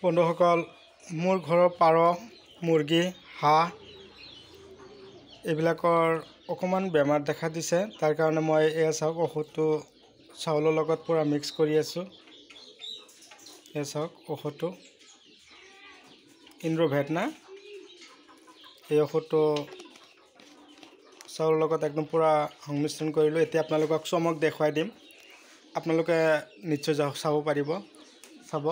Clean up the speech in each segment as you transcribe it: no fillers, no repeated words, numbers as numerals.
বন্ধুসকল মোৰ ঘৰৰ পাৰ মুৰ্গী হাঁহ এইবিলাকৰ অকমান বেমাৰ দেখা দিছে তাৰ কাৰণে মই এয়া চাওক ঔষধটো চাউলৰ লগত পুৰা মিক্স কৰি আছো এয়া চাওক ঔষধটো ইনৰোভেট না এই ঔষধটো চাউলৰ লগত একদম পুৰা সংমিশ্ৰণ কৰিলো এতিয়া আপোনালোকক চমক দেখুৱাই দিম আপোনালোকে নিশ্চয় চাব পাৰিব চাব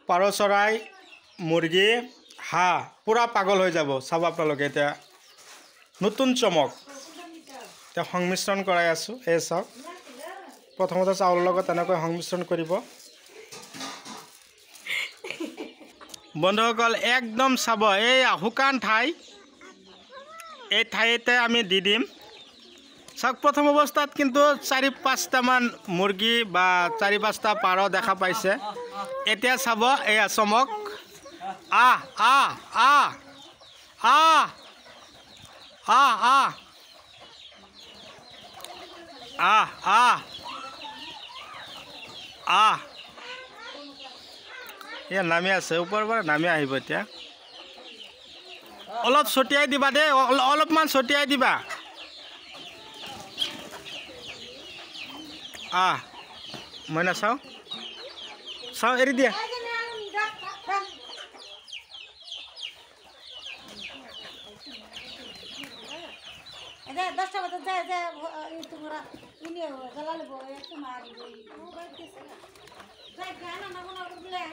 পাৰ চৰাই মুৰ্গী হাঁহ পুৰা পাগল হৈ যাব চাব আপোনালোকে এতিয়া নতুন চমক এটা সংমিশ্ৰণ কৰাই আছো এই চাওক প্ৰথমতে চাউলৰ লগত এনেকৈ সংমিশ্ৰণ কৰিব বন্ধুসকল একদম চাব এই শুকান ঠাই এই ঠাইতে আমি দি দিম চাওক প্ৰথম অৱস্থাত কিন্তু 4-5টা মান মুৰ্গী বা 4-5টা পাৰ দেখা পাইছে এতিয়া চাব এয়া চমক আহ আহ আহ আহ আহ আহ আহ আহ আহ এয়া নামি আছে ওপৰৰ পৰা নামি আহিব এতিয়া অলপ ছটিয়াই দিবা দে অলপমান ছটিয়াই দিবা আহ মই না চাও চাও এৰি দিয়া এদে 10টা বাজে যায় যায় তোমরা ইনি জ্বালালে বই একটু মারি বই ও বাইতেছে যাই গান না কোন করলে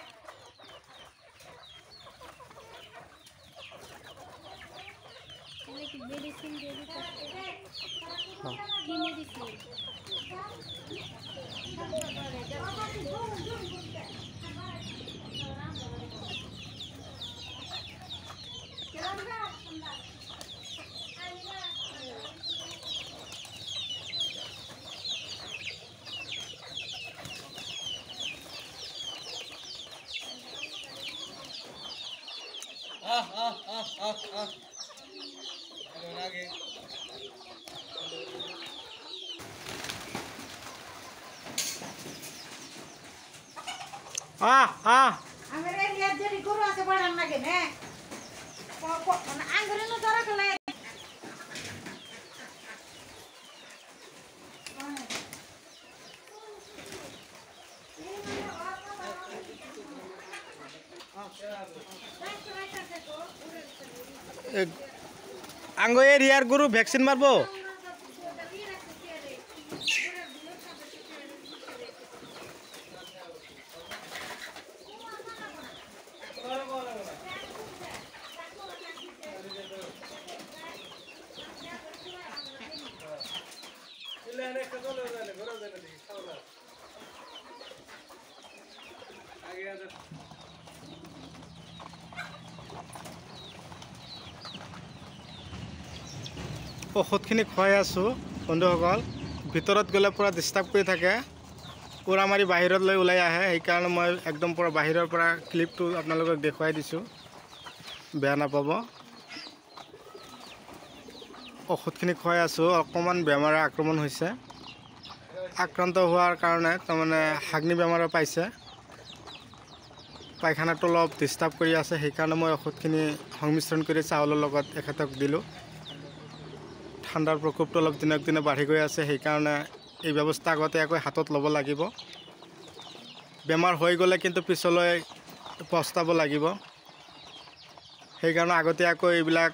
কি মেডিসিন দিয়ে দিতে কি মেডিসিন আঙ্গরে লিয়া জেরি গরু আছে বড়ান লাগে নে আঙ্গরে নো ধরা খেলে আঙ্গ এরিয়ার গরু ভ্যাকসিন মারবো ঔষধখিনি খুৱাই আছোঁ বন্ধুসকল ভিতৰত গ'লে পুৰা ডিষ্টাৰ্ব কৰি থাকে উৰা মাৰি বাহিৰত লৈ ওলাই আহে সেইকাৰণে মই একদম পুৰা বাহিৰৰ পৰা ক্লিপটো আপোনালোকক দেখুৱাই দিছোঁ বেয়া নাপাব ঔষধখিনি খুৱাই আছোঁ অকণমান বেমাৰে আক্ৰমণ হৈছে আক্ৰান্ত হোৱাৰ কাৰণে তাৰমানে হাগনি বেমাৰে পাইছে পায়খানাটো অলপ ডিষ্টাৰ্ব কৰি আছে সেইকাৰণে মই ঔষধখিনি সংমিশ্ৰণ কৰি চাউলৰ লগত এখেতক দিলোঁ ঠাণ্ডাৰ প্ৰকোপটো অলপ দিনক দিনে বাঢ়ি গৈ আছে সেইকাৰণে এই ব্যৱস্থা আগতীয়াকৈ হাতত ল'ব লাগিব বেমাৰ হৈ গ'লে কিন্তু পিছলৈ পস্তাব লাগিব সেইকাৰণে আগতীয়াকৈ এইবিলাক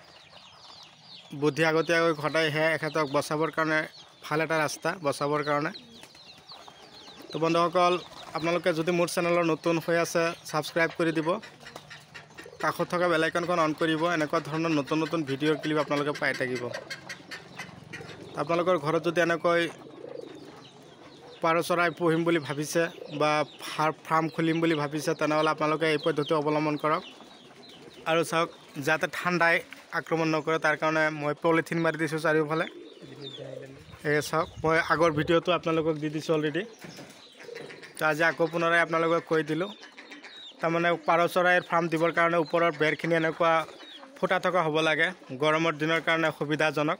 বুদ্ধি আগতীয়াকৈ ঘটাইহে এখেতক বচাবৰ কাৰণে ভাল এটা ৰাস্তা বচাবৰ কাৰণে তো বন্ধুসকল আপোনালোকে যদি মোৰ চেনেলৰ নতুন হৈ আছে ছাবস্ক্ৰাইব কৰি দিব কাষত থকা বেল আইকনখন অন কৰিব এনেকুৱা ধৰণৰ নতুন নতুন ভিডিঅ'ৰ ক্লিপ আপোনালোকে পাই থাকিব আপোনালোকৰ ঘৰত যদি এনেকৈ পাৰ চৰাই পুহিম বুলি ভাবিছে বা ফাৰ্ম খুলিম বুলি ভাবিছে তেনেহ'লে আপোনালোকে এই পদ্ধতি অৱলম্বন কৰক আৰু চাওক যাতে ঠাণ্ডাই আক্ৰমণ নকৰে তাৰ কাৰণে মই পলিথিন মাৰি দিছোঁ চাৰিওফালে এই চাওক মই আগৰ ভিডিঅ'টো আপোনালোকক দি দিছোঁ অলৰেডি তো আজি আকৌ পুনৰাই আপোনালোকক কৈ দিলোঁ তাৰমানে পাৰ চৰাইৰ ফাৰ্ম দিবৰ কাৰণে ওপৰৰ বেৰখিনি এনেকুৱা ফুটা থকা হ'ব লাগে গৰমৰ দিনৰ কাৰণে সুবিধাজনক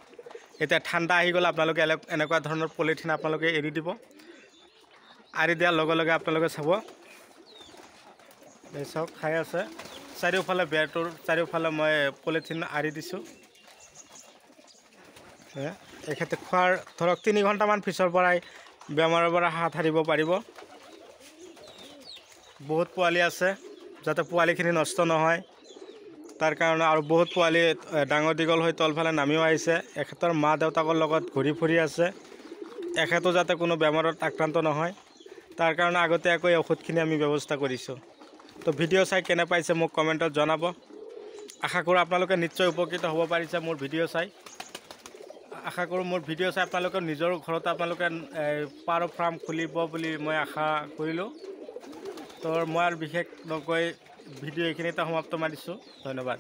এতিয়া ঠাণ্ডা আহি গ'লে আপোনালোকে এনেকুৱা ধৰণৰ পলিথিন আপোনালোকে এৰি দিব এৰি দিয়াৰ লগে লগে আপোনালোকে চাব এই চাওক খাই আছে চাৰিওফালে বেৰটোৰ চাৰিওফালে মই পলিথিন আঁৰি দিছোঁ এখেতে খোৱাৰ ধৰক 3 ঘণ্টামান পিছৰ পৰাই বেমাৰৰ পৰা হাত সাৰিব পাৰিব বহুত পোৱালি আছে যাতে পোৱালিখিনি নষ্ট নহয় তাৰ কাৰণে আৰু বহুত পোৱালি ডাঙৰ দীঘল হৈ তলফালে নামিও আহিছে এখেতৰ মা দেউতাকৰ লগত ঘূৰি ফুৰি আছে এখেতো যাতে কোনো বেমাৰত আক্ৰান্ত নহয় তাৰ কাৰণে আগতীয়াকৈ ঔষধখিনি আমি ব্যৱস্থা কৰিছোঁ তো ভিডিঅ' চাই কেনে পাইছে মোক কমেণ্টত জনাব আশা কৰোঁ আপোনালোকে নিশ্চয় উপকৃত হ'ব পাৰিছে মোৰ ভিডিঅ' চাই আশা কৰোঁ মোৰ ভিডিঅ' চাই আপোনালোকে নিজৰ ঘৰত আপোনালোকে পাৰ ফাৰ্ম খুলিব বুলি মই আশা কৰিলোঁ তো মই আৰু বিশেষ নকৈ ভিডিঅ' এইখিনিতে সমাপ্ত মাৰিছোঁ ধন্যবাদ